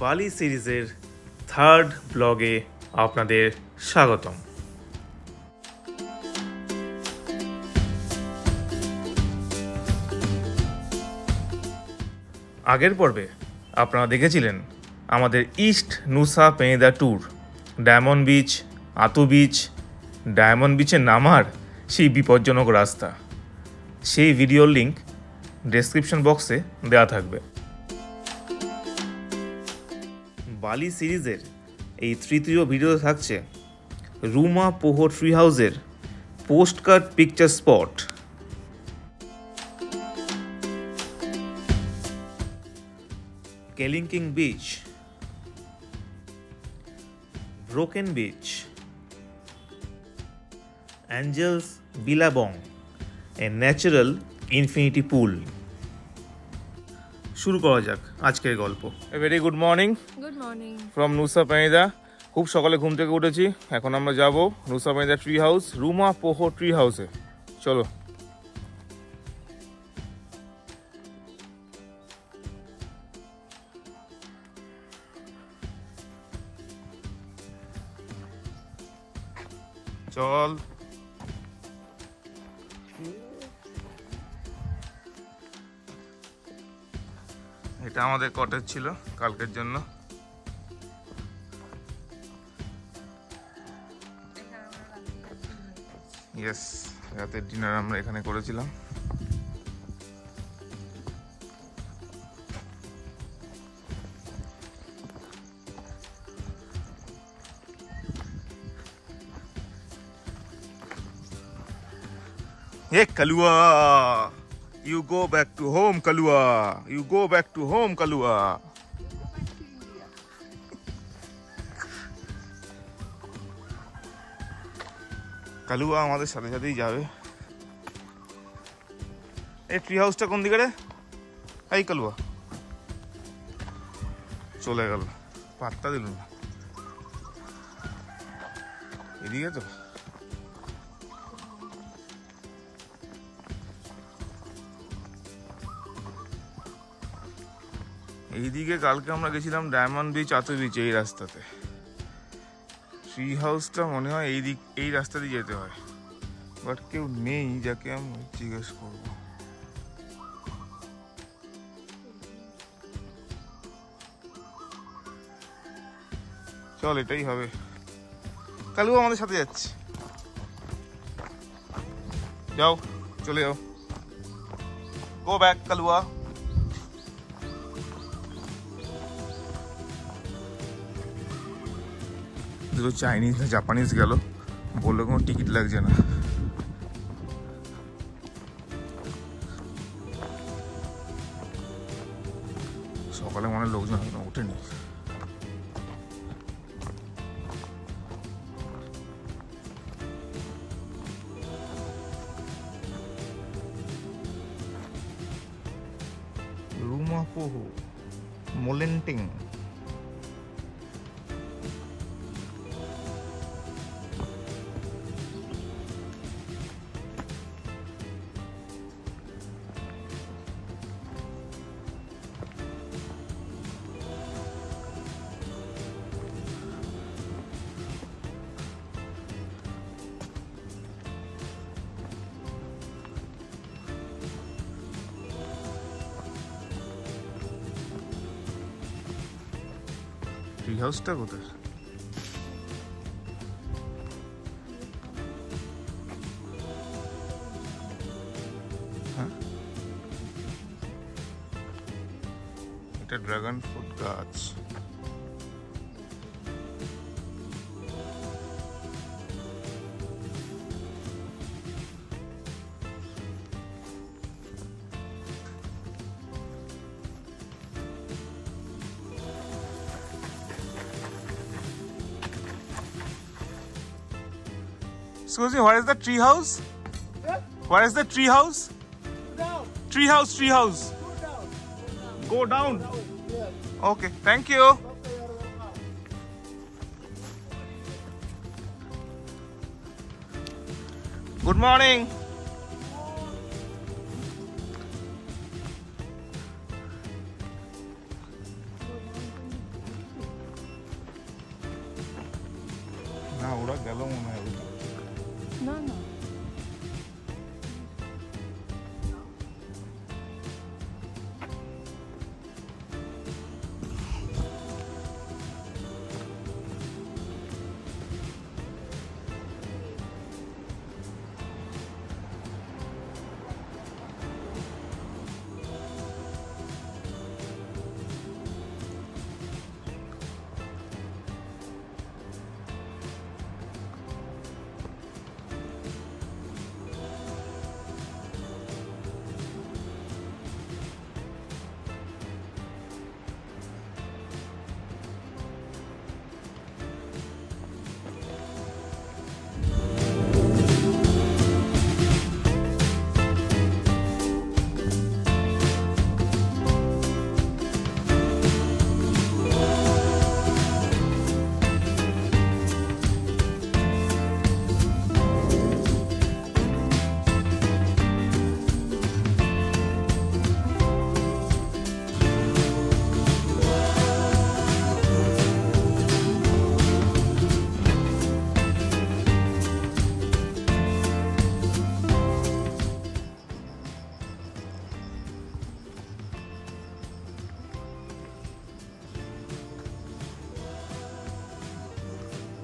বালি সিরিজের থার্ড ব্লগে আপনাদের স্বাগতম। আগের পর্বে আপনারা দেখেছিলেন আমাদের East Nusa Penida tour, Diamond Beach, Atuh Beach, Diamond বিচে নামার সেই বিপজ্জনক রাস্তা। সেই ভিডিওর লিঙ্ক ডেসক্রিপশন বক্সে দেওয়া থাকবে। বালি সিরিজের এই তৃতীয় ভিডিওতে থাকছে রুমা পোহো ট্রি হাউসের postcard picture spot. Kelingking Beach, Broken Beach, Angel's Billabong, a natural infinity pool. শুরু করা যাক আজকের গল্প। A very good morning. Good morning from Nusa Penida. খুব সকালে ঘুম থেকে উঠেছি। এখন আমরা যাব Nusa Penida tree house, Rumah Pohon tree হাউসে। চলো। চল। এটা আমাদের কটেজ ছিল কালকের জন্য। ইয়েস, রাতের ডিনার আমরা এখানে করেছিলাম। Hey Kalua, you go back to home, Kalua. You go back to home, Kalua. কালুয়া আমাদের সাথে সাথেই যাবে। এই ট্রি হাউসটা কোন দিকে রে? এই কালুয়া চলে গেল, পাত্তা দিল না। এদিকে তো এইদিকে কালকে আমরা গেছিলাম ডায়মন্ড বিচ, আতু বিচ, এই রাস্তাতে। ট্রি হাউসটা মনে হয় এই রাস্তা দিয়ে যেতে হয়, বাট কেউ নেই যাকে আমি জিজ্ঞেস করবো। চল, এটাই হবে। কালুয়া আমাদের সাথে যাচ্ছে। যাও, চলে যাও। গো ব্যাক কালুয়া। দুটো চাইনিজ না জাপানিজ গেল, বললো কোনো টিকিট লাগছে না। সকালে মনে লোকজন এখনো ওঠেনি। রুমা পোহো মোলেন্টিং। ট্রি হাউসটা কোথায়? হ্যাঁ, এটা ড্রাগন ফ্রুট গাছ। Excuse me, where is the tree house? Yeah? Where is the tree house? Down. Tree house, tree house. Go down. Go down. Yeah. Okay, thank you. Okay, you're welcome. Good morning. না না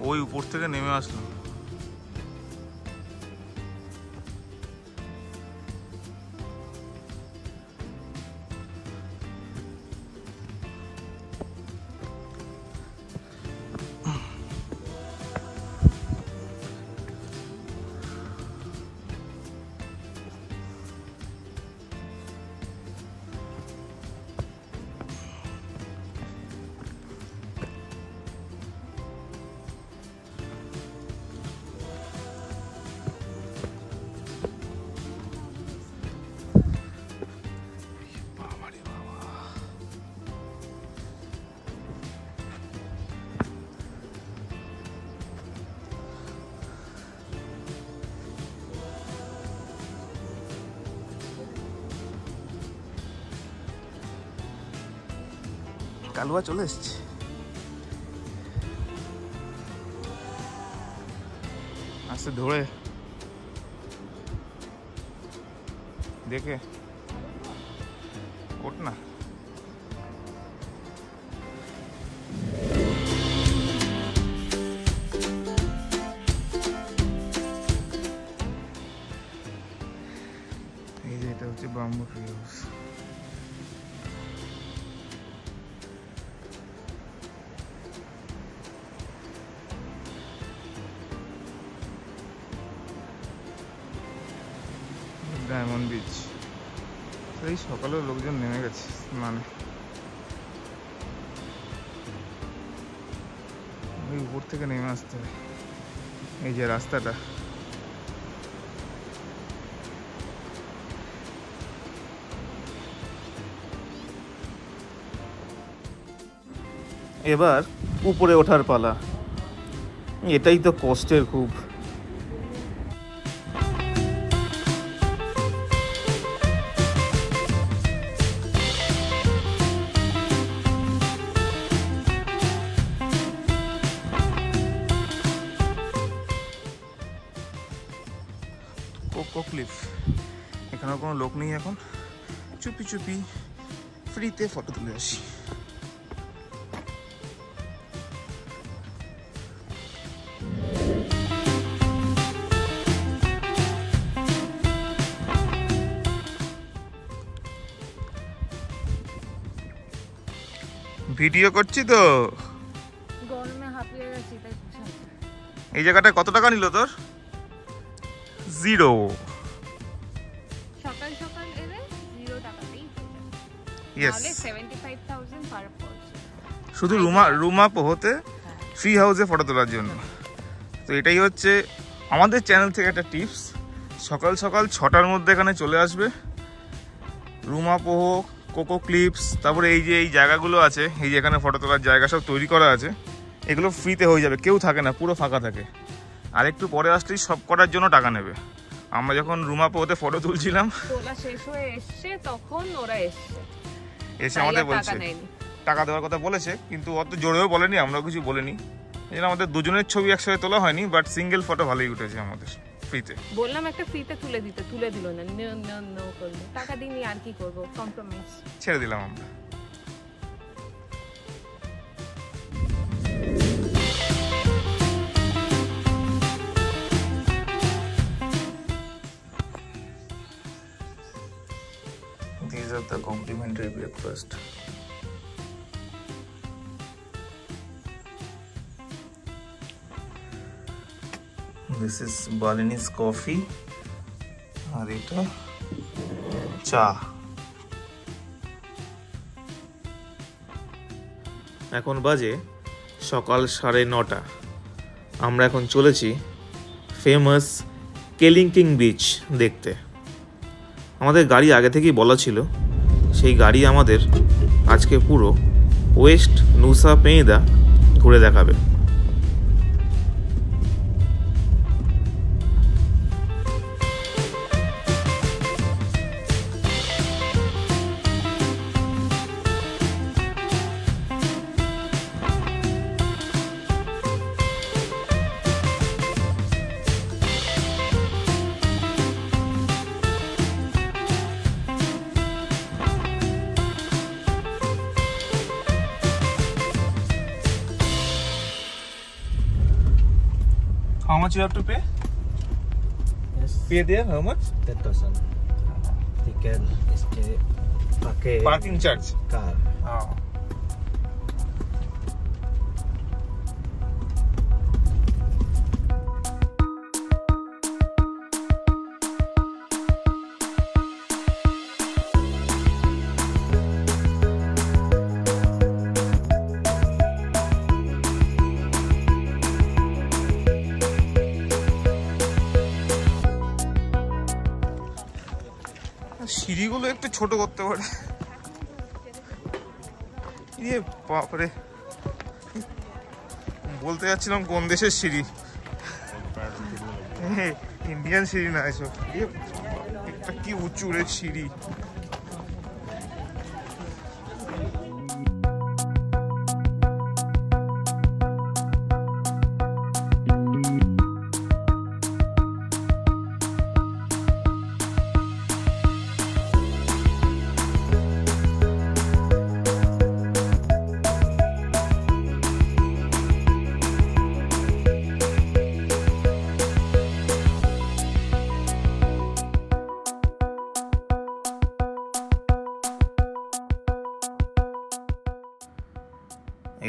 ওই উপর থেকে নেমে আসলো। কালুয়া চলে এসছে। আস্তে ধরে দেখে ওঠ না। এই যে এটা হচ্ছে bamboo tree house. Diamond beach. এই সকালেও লোকজন নেমে গেছে স্নানে। ওই উপর থেকে নেমে আসতে হবে। এই যে রাস্তাটা, এবার উপরে ওঠার পালা। এটাই তো কষ্টের খুব। কোকো ক্লিফ, এখানেও কোনো লোক নেই এখন। চুপি চুপি ফ্রিতে ফটো তুলে আসি। ভিডিও করছি তো, গরমে হাঁপিয়ে গেছি তাই। এই জায়গাটা কত টাকা নিল তোর? 0। সকাল সকাল এলে 0 টাকাতেই ইয়েস, তাহলে 75,000 পার পারসন। শুধু রুমা পোহতে ফ্রি হাউসে ফটো তোলার জন্য। তো এটাই হচ্ছে আমাদের চ্যানেল থেকে একটা টিপস। সকাল সকাল 6টার মধ্যে এখানে চলে আসবে। রুমা পোহ, কোকো ক্লিপস, তারপরে এই যে এই জায়গাগুলো আছে, এই যে এখানে ফটো তোলার জায়গা সব তৈরি করা আছে, এগুলো ফ্রিতে হয়ে যাবে, কেউ থাকে না, পুরো ফাঁকা থাকে। আর একটু পরে আসলেই সব করার জন্য টাকা নেবে। আমরা যখন রুমা পোহতে ফটো তুলছিলাম, তোলা শেষ হয়ে এসছে তখন ওরা এসছে, এসে আমাদের বলছে টাকা দেওয়ার কথা বলেছে, কিন্তু অত জোরেও বলেনি, আমরাও কিছু বলিনি। এই জন্য আমাদের দুজনের ছবি একসাথে তোলা হয়নি, বাট সিঙ্গেল ফটো ভালোই উঠেছে আমাদের। ফ্রিতে। বললাম একটা ফ্রিতে তুলে দিতে, তুলে দিল না, নো করলো। টাকা দিইনি, আর কি করবো, কম্প্রোমাইজ ছেড়ে দিলাম আমরা। These are the complimentary breakfast. This is Balinese coffee আর এটা চা। এখন বাজে সকাল 9:30। আমরা এখন চলেছি ফেমাস কেলিংকিং বিচ দেখতে। আমাদের গাড়ি আগে থেকেই বলা ছিল, সেই গাড়ি আমাদের আজকে পুরো ওয়েস্ট নুসা পেইদা ঘুরে দেখাবে। How much you have to pay? Yes, Pay there, how much? 10,000. Ticket stay pakai Parking charge. car. Oh. সিঁড়িগুলো একটু ছোট করতে পারে। ইয়ে বাপরে, বলতে যাচ্ছিলাম কোন দেশের সিঁড়ি, ইন্ডিয়ান সিঁড়ি না এসব। একটা কি উঁচু রে সিঁড়ি।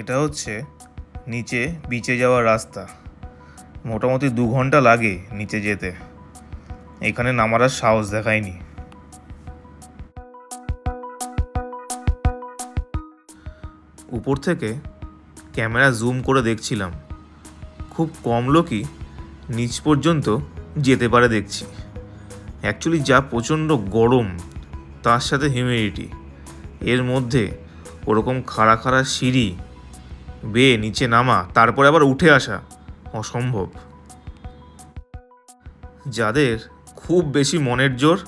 এটা হচ্ছে নিচে বিচে যাওয়ার রাস্তা। মোটামুটি 2 ঘন্টা লাগে নিচে যেতে। এখানে নামার আর সাহস দেখায়নি। উপর থেকে ক্যামেরা জুম করে দেখছিলাম, খুব কম লোকই নিচ পর্যন্ত যেতে পারে দেখছি। অ্যাকচুয়ালি যা প্রচণ্ড গরম, তার সাথে হিউমিডিটি, এর মধ্যে ওরকম খাড়া খাড়া সিঁড়ি বেয়ে নিচে নামা, তারপরে আবার উঠে আসা অসম্ভব। যাদের খুব বেশি মনের জোর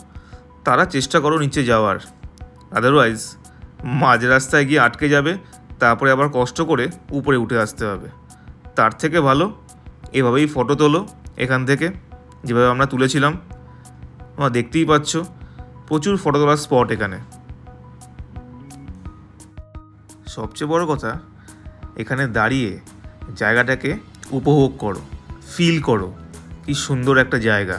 তারা চেষ্টা করো নিচে যাওয়ার, আদারওয়াইজ মাঝ রাস্তায় গিয়ে আটকে যাবে, তারপরে আবার কষ্ট করে উপরে উঠে আসতে হবে। তার থেকে ভালো এভাবেই ফটো তোলো এখান থেকে, যেভাবে আমরা তুলেছিলাম। তোমরা দেখতেই পাচ্ছ প্রচুর ফটো তোলার স্পট এখানে। সবচেয়ে বড় কথা, এখানে দাঁড়িয়ে জায়গাটাকে উপভোগ করো, ফিল করো কি সুন্দর একটা জায়গা।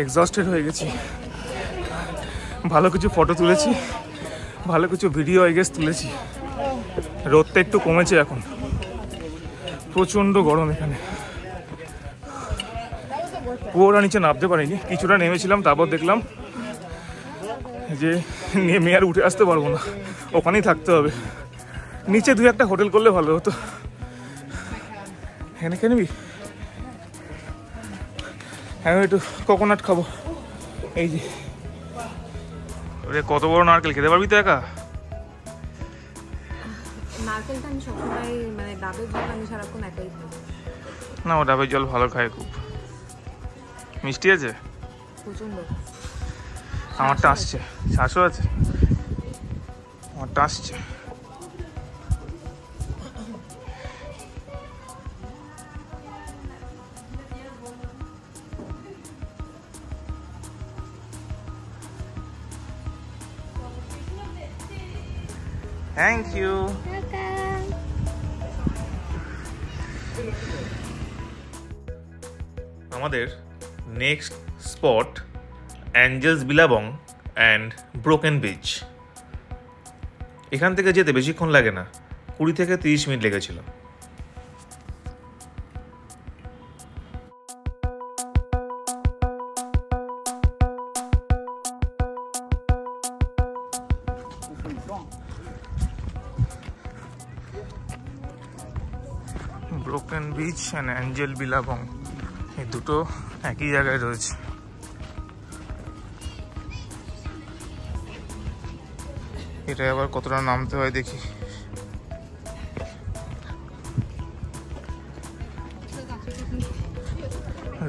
এক্সস্টেড হয়ে গেছি। ভালো কিছু ফটো তুলেছি, ভালো কিছু ভিডিও তুলেছি। রোদটা একটু কমেছে এখন, প্রচণ্ড গরম এখানে। পুরোটা নিচে নামতে পারিনি, কিছুটা নেমেছিলাম, তারপর দেখলাম যে নেমে আর উঠে আসতে পারবো না, ওখানেই থাকতে হবে। নিচে দু একটা হোটেল করলে ভালো হতো। এখানে খেয়ে নিবি? হ্যাঁ, একটু কোকোনাট খাবো। এই যে ওরে কত বড় নারকেল, খেতে পারবি তো একা? নারকেলটা আমি সবসময় মানে ডাবের জল আমি সারাক্ষণ একাই খাই। না, ও ডাবের জল ভালো খায় খুব। মিষ্টি আছে? প্রচন্ড। আমারটা আসছে। শাঁসও আছে? আমারটা আসছে। Thank you. আমাদের next spot Angel's Billabong and Broken Beach. এখান থেকে যেতে বেশিক্ষণ লাগে না, 20 থেকে 30 মিনিট লেগেছিল। ব্রোকেন বিচ অ্যান্ড অ্যাঞ্জেল বিলাবং এই দুটো একই জায়গায় রয়েছে। এটা আবার কতটা নামতে হয় দেখি।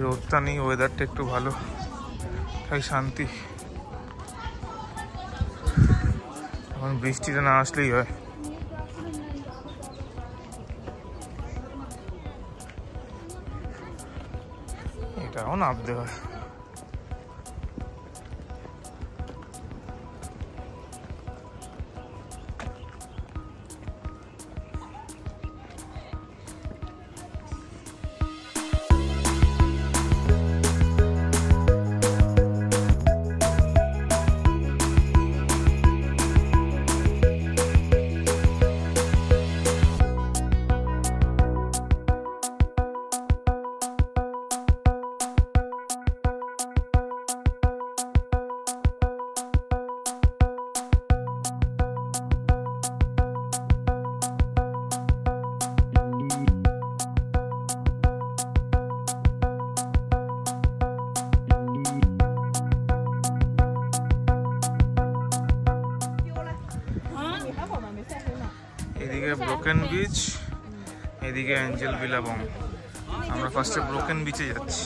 রোদটা নেই, ওয়েদারটা একটু ভালো, তাই শান্তি। এখন বৃষ্টিটা না আসলেই হয়। এটাও নামতে হয়। এদিকে ব্রোকেন বিচ, এদিকে অ্যাঞ্জেল বিলাবং। আমরা ফার্স্টে ব্রোকেন বিচে যাচ্ছি।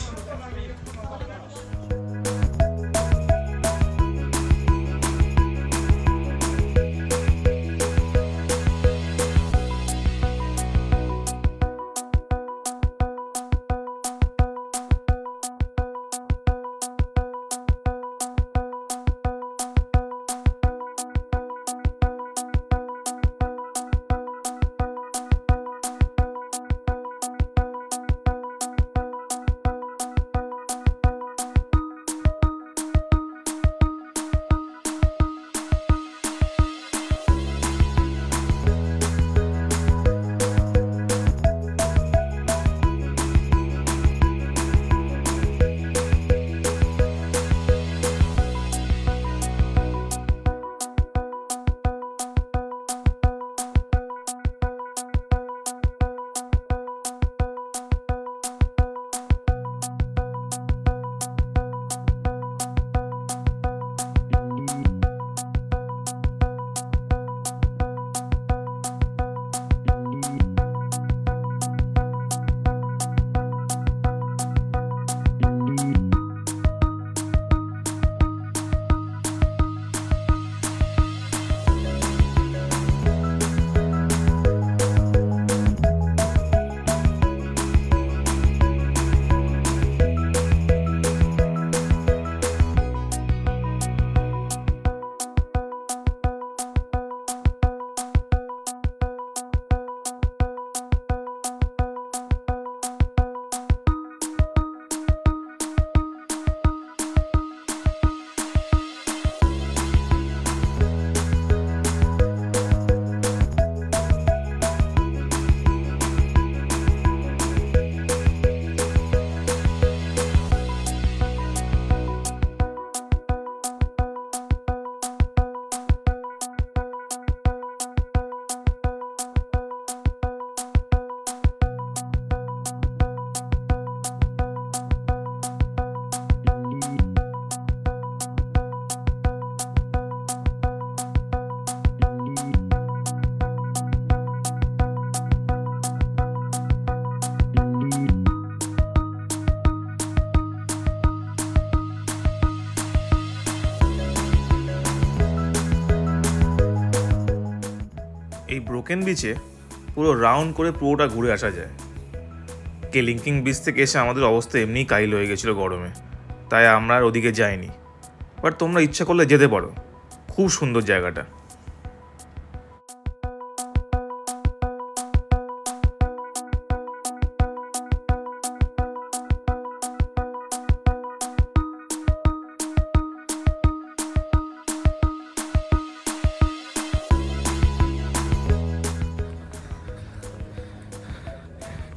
এই ব্রোকেন বিচে পুরো রাউন্ড করে পুরোটা ঘুরে আসা যায়। কেলিংকিং বিচ থেকে এসে আমাদের অবস্থা এমনিই কাইল হয়ে গেছিলো গরমে, তাই আমরা আর ওদিকে যাইনি। বাট তোমরা ইচ্ছা করলে যেতে পারো, খুব সুন্দর জায়গাটা।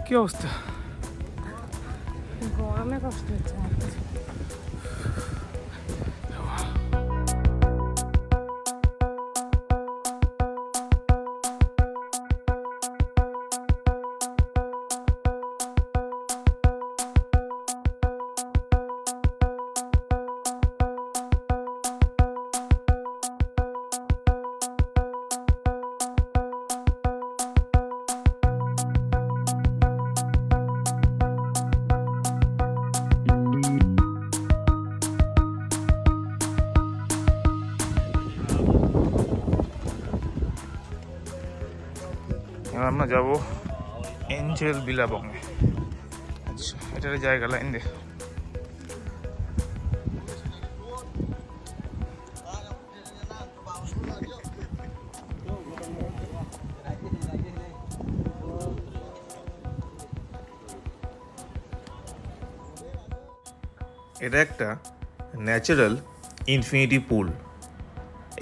কি অবস্থা? গরমে কষ্ট হচ্ছে। আমরা যাবো এঞ্জেল বিলাবংয়ে। আচ্ছা, এটার জায়গা লাইন দে। এটা একটা ন্যাচারাল ইনফিনিটি পুল।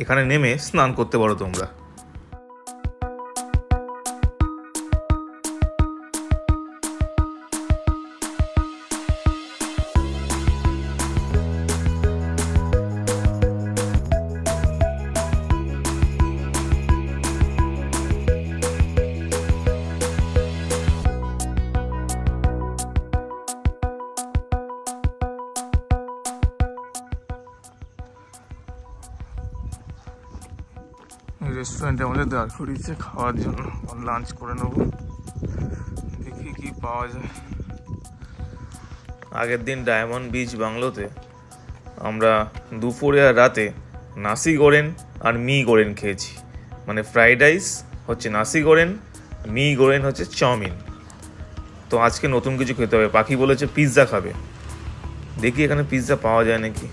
এখানে নেমে স্নান করতে পারো তোমরা। রেস্টুরেন্টে আমাদের দাঁড় করিয়েছে খাওয়ার জন্য, লাঞ্চ করে নেবো, দেখি কি পাওয়া যায়। আগের দিন ডায়মন্ড বিচ বাংলোতে আমরা দুপুরে আর রাতে নাসি গোরেন আর মি গোরেন খেয়েছি। মানে ফ্রাইড রাইস হচ্ছে নাসি গোরেন, মি গোরেন হচ্ছে চাউমিন। তো আজকে নতুন কিছু খেতে হবে। পাখি বলেছে পিৎজা খাবে, দেখি এখানে পিৎজা পাওয়া যায় নাকি।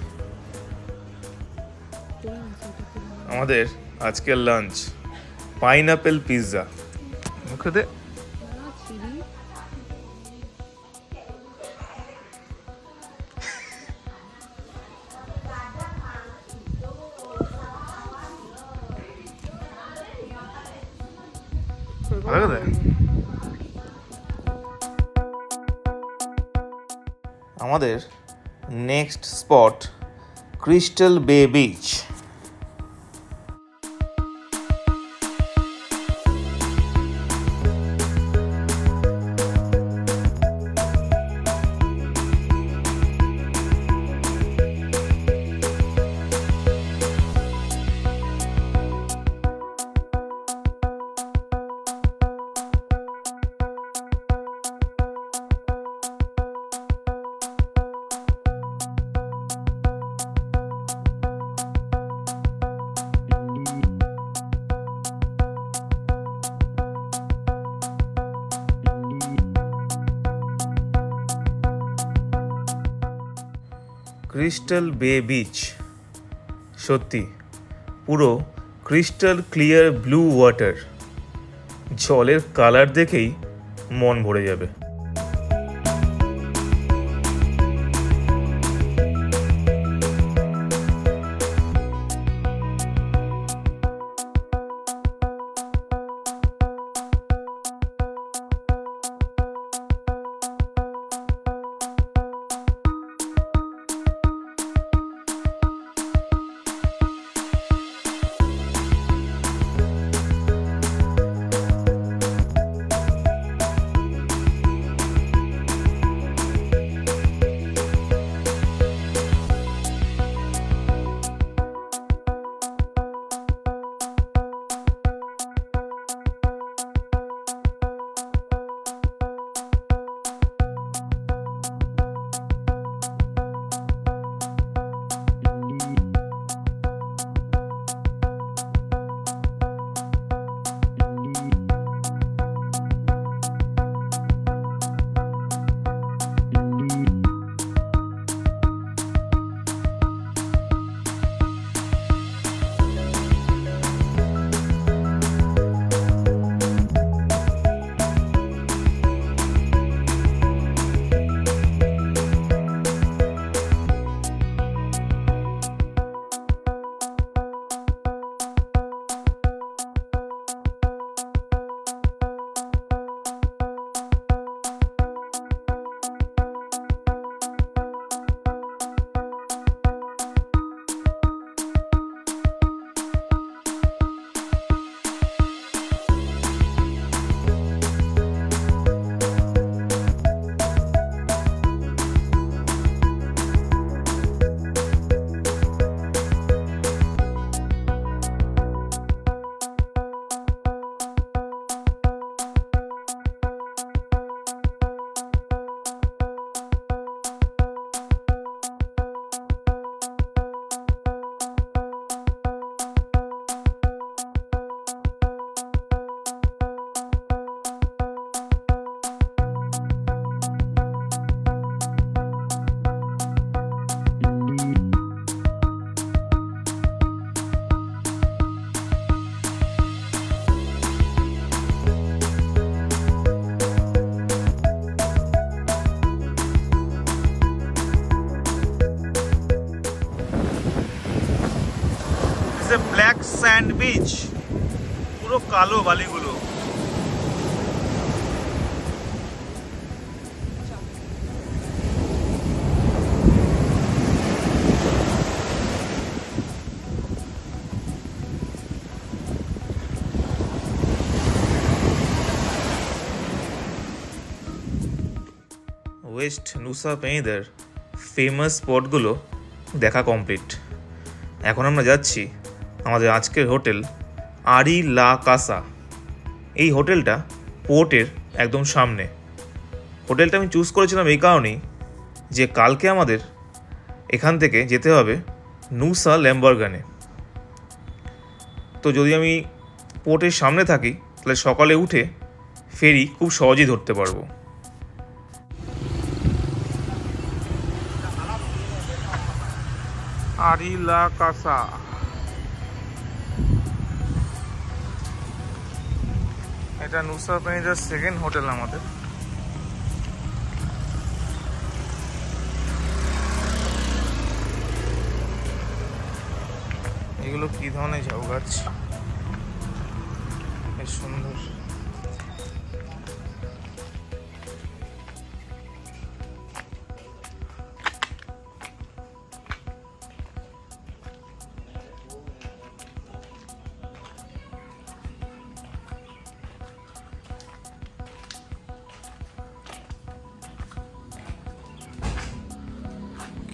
আমাদের আজকের লাঞ্চ পাইনাপেল পিৎজা। মুখে দে। আমাদের নেক্সট স্পট ক্রিস্টাল বে বিচ। ক্রিস্টাল বে বিচ সত্যি পুরো ক্রিস্টাল ক্লিয়ার ব্লু ওয়াটার। জলের কালার দেখেই মন ভরে যাবে। স্যান্ড বিচ, পুরো কালো বালিগুলো। ওয়েস্ট নুসা পেইদার ফেমাস স্পটগুলো দেখা কমপ্লিট। এখন আমরা যাচ্ছি আমাদের আজকের হোটেল আরি লা কাসা। এই হোটেলটা পোর্টের একদম সামনে। হোটেলটা আমি চুজ করেছিলাম এই কারণেই যে কালকে আমাদের এখান থেকে যেতে হবে নুসা ল্যাম্বরগানে। তো যদি আমি পোর্টের সামনে থাকি তাহলে সকালে উঠে ফেরি খুব সহজেই ধরতে পারবো। আরি লা কাসা, এটা নুসা পেইদার সেকেন্ড হোটেল আমাদের। এগুলো কি ধরনের ঝাউ গাছ, বেশ সুন্দর।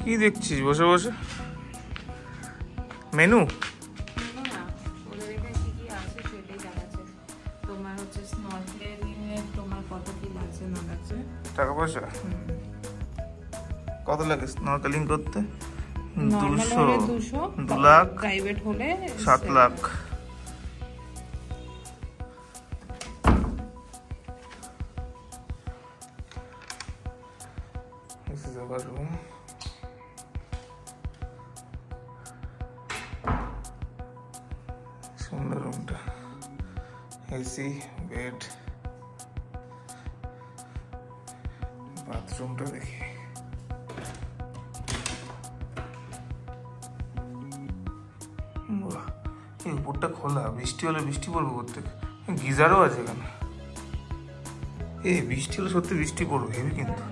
কি দেখছিস বসে বসে? মেনু? না, ওদের এখানে কি কি আছে সেটাই জানাচ্ছে। তোমার হচ্ছে স্নরকেলিং এর তোমার কত কি লাগছে না লাগছে। টাকা পয়সা কত লাগে স্নরকেলিং করতে? নরমাল 200, হলে 200, 2 লাখ, প্রাইভেট হলে 7 lakh. This is our room. সুন্দর রুমটা, এসি, বেড, বাথরুমটা দেখি। বাহ, এই উপরটা খোলা, বৃষ্টি হলে বৃষ্টি পড়বে প্রত্যেক। গিজারও আছে এখানে। এই বৃষ্টি হলে সত্যি বৃষ্টি পড়বে, হেবি কিন্তু।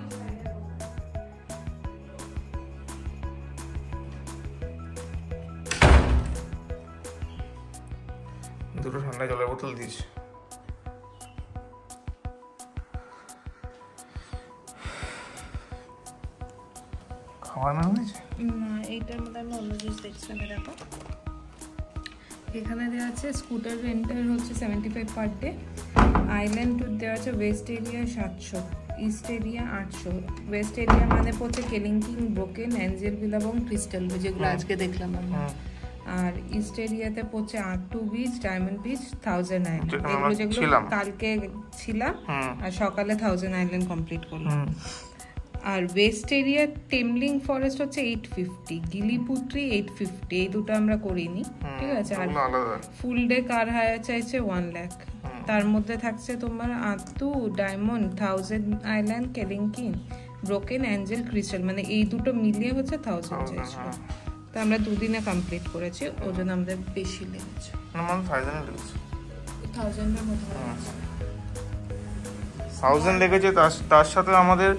দুটো ঠান্ডা জলের বোতল দিস। খাওয়ার মেনু দিয়েছে? না, এইটার মধ্যে আমি অন্য জিনিস দেখছিলাম। দেখো এখানে দেওয়া আছে স্কুটার রেন্টাল হচ্ছে 75 পার ডে। আইল্যান্ড ট্যুর দেওয়া আছে West area 700, east area 800। West area মানে পড়ছে কেলিংকিং, ব্রোকেন, অ্যাঞ্জেল ভিলা এবং ক্রিস্টাল, যেগুলো আজকে দেখলাম আমরা। আর ইস্ট এরিয়াতে পড়ছে আর্টু বিচ, ডায়মন্ড বিচ, 1000 আইল্যান্ড। এগুলো যেগুলো কালকে ছিলাম আর সকালে 1000 আইল্যান্ড কমপ্লিট করলাম। আর ওয়েস্ট এরিয়া টেমলিং ফরেস্ট হচ্ছে 850, গিলিপুত্রি 850, এই দুটো আমরা করিনি, ঠিক আছে। আর ফুল ডে কার হায়ার চাইছে 1 লাখ। তার মধ্যে থাকছে তোমার Atuh, Diamond, 1000 island, Kelingking, Broken, Angel, Crystal, মানে এই দুটো মিলিয়ে হচ্ছে 1000 চাইছিল। তো আমরা দুদিনে কমপ্লিট করেছি, ওই জন্য আমাদের বেশি লেগেছে। 1000 লেগেছে। তার সাথে আমাদের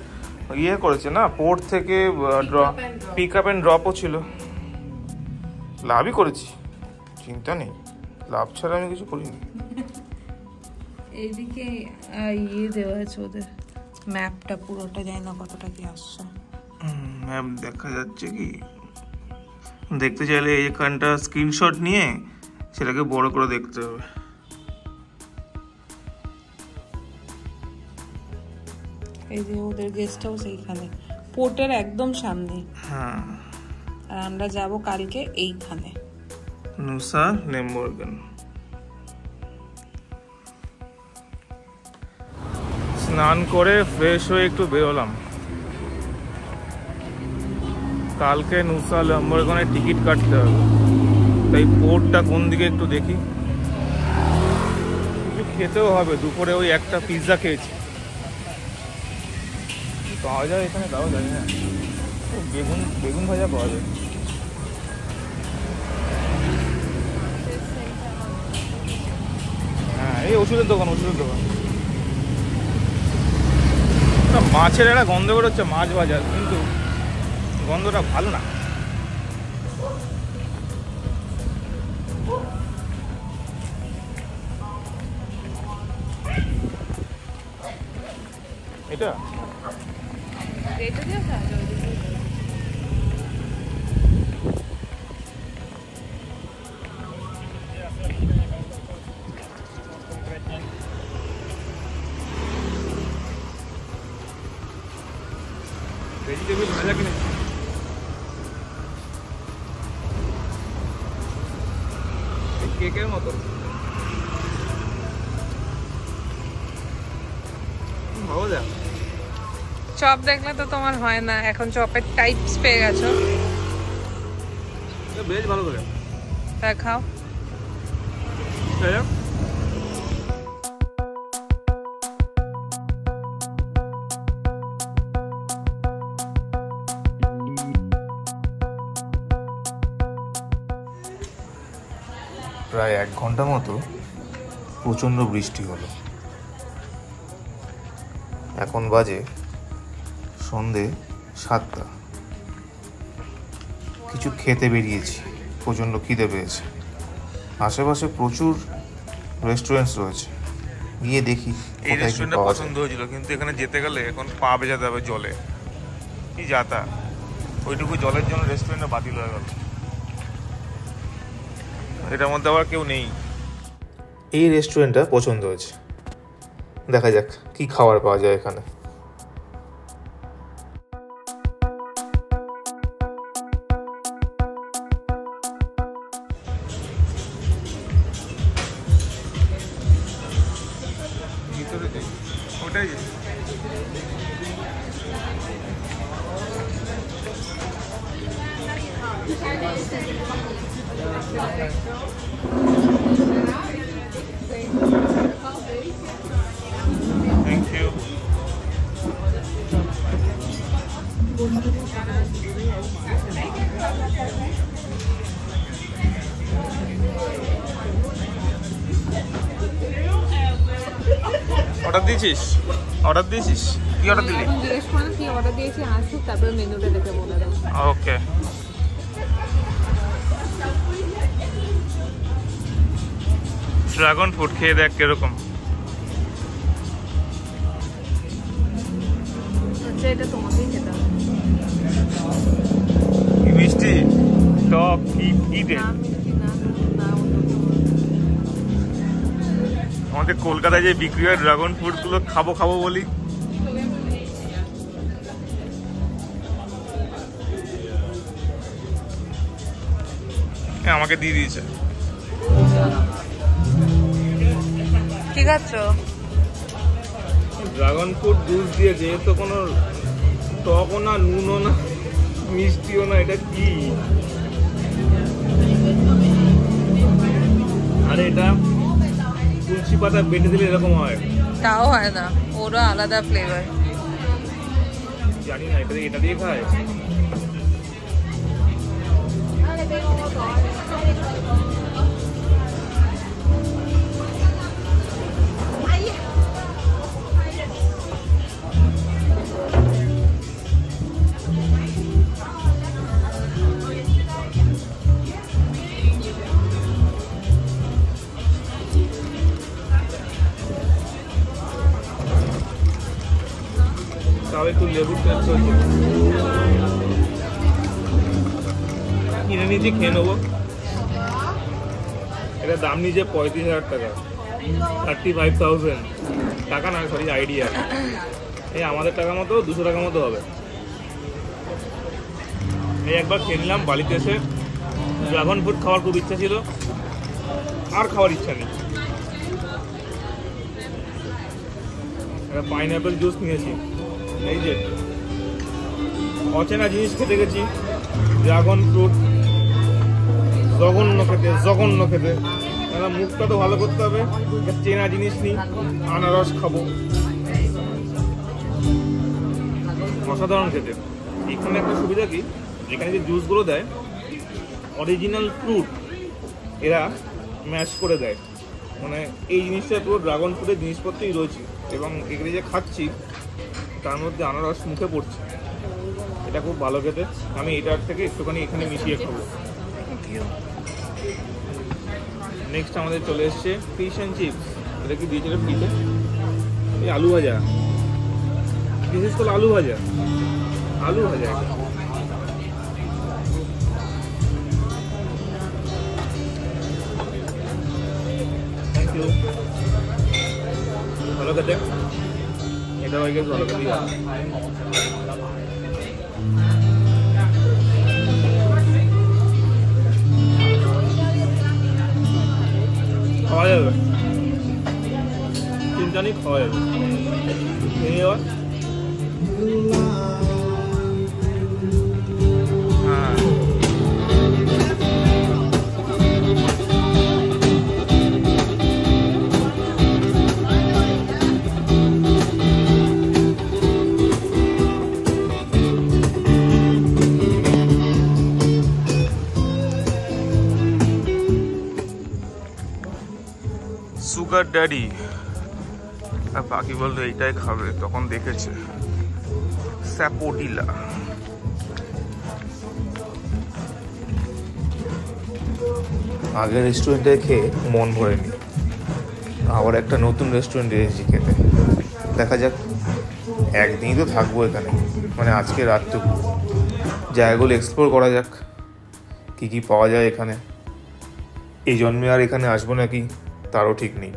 ইয়ে করেছে না, পোর্ট থেকে পিক আপ অ্যান্ড ড্রপও ছিল। লাভই করেছি, চিন্তা নেই, লাভ ছাড়া আমি কিছু করিনি। এইদিকে ইয়ে দেওয়া আছে ওদের ম্যাপটা, পুরোটা জানি না কতটা কি আসছে। ম্যাপ দেখা যাচ্ছে কি? দেখতে চাইলে এইখানটা স্ক্রিনশট নিয়ে সেটাকে বড় করে দেখতে হবে। এই যে ওদের গেস্ট হাউস এইখানে, পোর্টের একদম সামনে। হ্যাঁ, আর আমরা যাব কালকে এইখানে, নুসা ল্যাম্বরগান। স্নান করে ফ্রেশ হয়ে একটু বেরোলাম। কালকে নুসা ল্যাম্বরগানের টিকিট কাটতে হবে, তাই পোর্টটা কোন দিকে একটু দেখি। কিছু খেতেও হবে, দুপুরে ওই একটা পিৎজা খেয়েছি। পাওয়া যায় এখানে তাও জানি না। বেগুন ভাজা পাওয়া যায়। ওষুধের দোকান না, মাছের একটা গন্ধ বেরোচ্ছে, মাছ বাজার, কিন্তু গন্ধটা ভালো না। এটা ভেজিটেবিল ভাজা কিনেছি। কেকের মতো ভালো দেখ। চপ দেখলে তো তোমার হয় না, এখন চপের টাইপস পেয়ে গেছো। বেশ ভালো করে তা খাও। প্রায় 1 ঘন্টা মতো প্রচণ্ড বৃষ্টি হলো। এখন বাজে সন্ধে 7টা। কিছু খেতে বেরিয়েছি, প্রচণ্ড খিদে পেয়েছে। আশেপাশে প্রচুর রেস্টুরেন্টস রয়েছে, গিয়ে দেখি। এই রেস্টুরেন্টটা পছন্দ হয়েছিল, কিন্তু এখানে যেতে গেলে এখন পা ভেজাতে হবে জলে। কি যাতা, ওইটুকু জলের জন্য রেস্টুরেন্টটা বাতিল হয়ে গেল। এটার মধ্যে আবার কেউ নেই। এই রেস্টুরেন্টটা পছন্দ হয়েছে, দেখা যাক কি খাবার পাওয়া যায় এখানে। ওটাই Thank you. অর্ডার দিয়েছিস? কি অর্ডার দিলি? জিজ্ঞেস করো কি অর্ডার দিয়েছি, আসুক তারপরে মেনুটা দেখে বলে দাও। ওকে। ড্রাগন ফ্রুট খেয়ে দেখ কিরকম। আচ্ছা, এটা তোমাকেই খেতে হবে। মিষ্টি, টক, কি টেস্ট? আমাদের কলকাতায় যে বিক্রি হয় ড্রাগন ফ্রুট গুলো খাবো বলি, আমাকে দিয়ে দিয়েছে। কি খাচ্ছ? ড্রাগন ফ্রুট জুস দিয়েছে, এর তো কোনো টকও না, নুনও না, মিষ্টিও না, এটা কি? আরে এটা তুলসী পাতা বেটে দিলে এরকম হয়। তাও হয় না, ওরা আলাদা ফ্লেভার। জানি না, এটা দিয়ে খায়। তাও একটু লেবুর টেস্ট হচ্ছে, কিনে নিয়েছি, খেয়ে নেবো। এটা দাম নিয়েছে 35,000 টাকা, 35,000 টাকা না, সরি আইডিয়া। এই আমাদের টাকা মতো 200 টাকা মতো হবে। এই একবার খেয়ে নিলাম বাড়িতে এসে। ড্রাগন ফ্রুট খাওয়ার খুব ইচ্ছা ছিল, আর খাওয়ার ইচ্ছা নেই। একটা পাইনঅ্যাপেল জুস নিয়েছি। এই যে অচেনা জিনিস খেতে গেছি, ড্রাগন ফ্রুট, জঘন্য খেতে। মুখটা তো ভালো করতে হবে, চেনা জিনিস নিই, আনারস খাবো, অসাধারণ খেতে। এখানে একটা সুবিধা কি, এখানে যে জুসগুলো দেয় অরিজিনাল ফ্রুট এরা ম্যাশ করে দেয়, মানে এই জিনিসটা পুরো ড্রাগন ফ্রুটের জিনিসপত্রই রয়েছে, এবং এগুলি যে খাচ্ছি তার মধ্যে আনারস মুখে পড়ছে। এটা খুব ভালো খেতে। আমি এটার থেকে একটুখানি এখানে মিশিয়ে খাবো। নেক্সট আমাদের চলে এসছে ফিশ অ্যান্ড চিপস। এটা কি দিয়েছিল ফিশে? এই আলু ভাজা, বিশেষ করে আলু ভাজা, আলু ভাজা। Thank you. ভালো খেতে, এটা হয়ে গেছে ভালো খেতেই। খাওয়া যাবে, চিন্তা নেই, খাওয়া যাবে। খেয়ে যাওয়া। হ্যাঁ, সুগার ড্যাডি আর বাকি বলতো এইটাই খাবে, তখন দেখেছে স্যাপোডিলা। আগের রেস্টুরেন্টে খেয়ে মন ভরেনি, আবার একটা নতুন রেস্টুরেন্টে এসেছি খেতে। দেখা যাক, একদিনই তো থাকবো এখানে, মানে আজকে রাতটুকু জায়গাগুলো এক্সপ্লোর করা যাক, কী কী পাওয়া যায় এখানে। এই জন্মে আর এখানে আসবো নাকি তারও ঠিক নেই।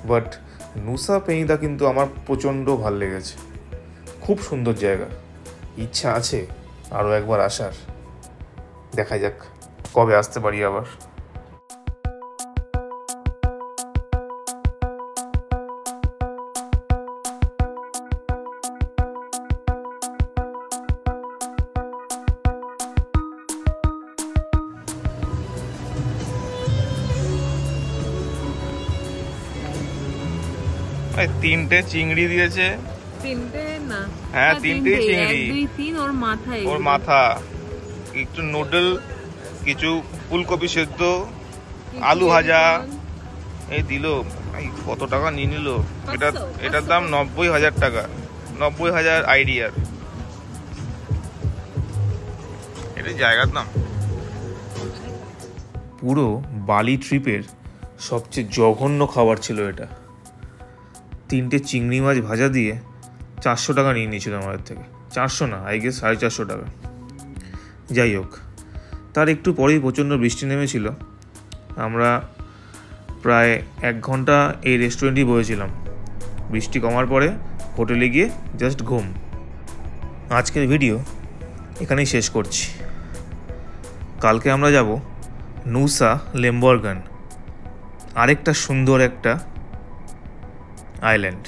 বাট নুসা পেনিদা কিন্তু আমার প্রচণ্ড ভাল লেগেছে, খুব সুন্দর জায়গা। ইচ্ছা আছে আরও একবার আসার, দেখা যাক কবে আসতে পারি আবার। তিনটে চিংড়ি দিয়েছে। তিনটে না, হ্যাঁ তিনটেই চিংড়ি। 1 2 3 ওর মাথায়, ওর মাথা, একটু নুডল, কিছু ফুলকপি সেদ্ধ, আলু ভাজা, এই দিল। কত টাকা নিয়ে নিল? এটার দাম 90,000 টাকা, 90,000 আইডিয়ার। এটা জায়গার দাম। পুরো বালি ট্রিপের সবচেয়ে জঘন্য খাবার ছিল এটা। তিনটে চিংড়ি মাছ ভাজা দিয়ে 400 টাকা নিয়ে নিয়েছিল আমাদের থেকে। 400 না, আই গেস 450 টাকা। যাই হোক, তার একটু পরেই প্রচণ্ড বৃষ্টি নেমেছিল। আমরা প্রায় 1 ঘন্টা এই রেস্টুরেন্টেই বসেছিলাম। বৃষ্টি কমার পরে হোটেলে গিয়ে জাস্ট ঘুম। আজকের ভিডিও এখানেই শেষ করছি। কালকে আমরা যাব নুসা লেম্বরগান, আরেকটা সুন্দর একটা আইল্যান্ড।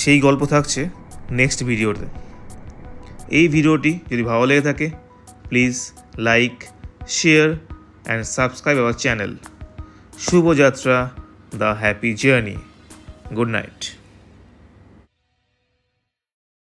সেই গল্প থাকছে নেক্সট ভিডিওতে। এই ভিডিওটি যদি ভালো লেগে থাকে, please like, share and subscribe our channel. শুভযাত্রা, the happy journey. Good night.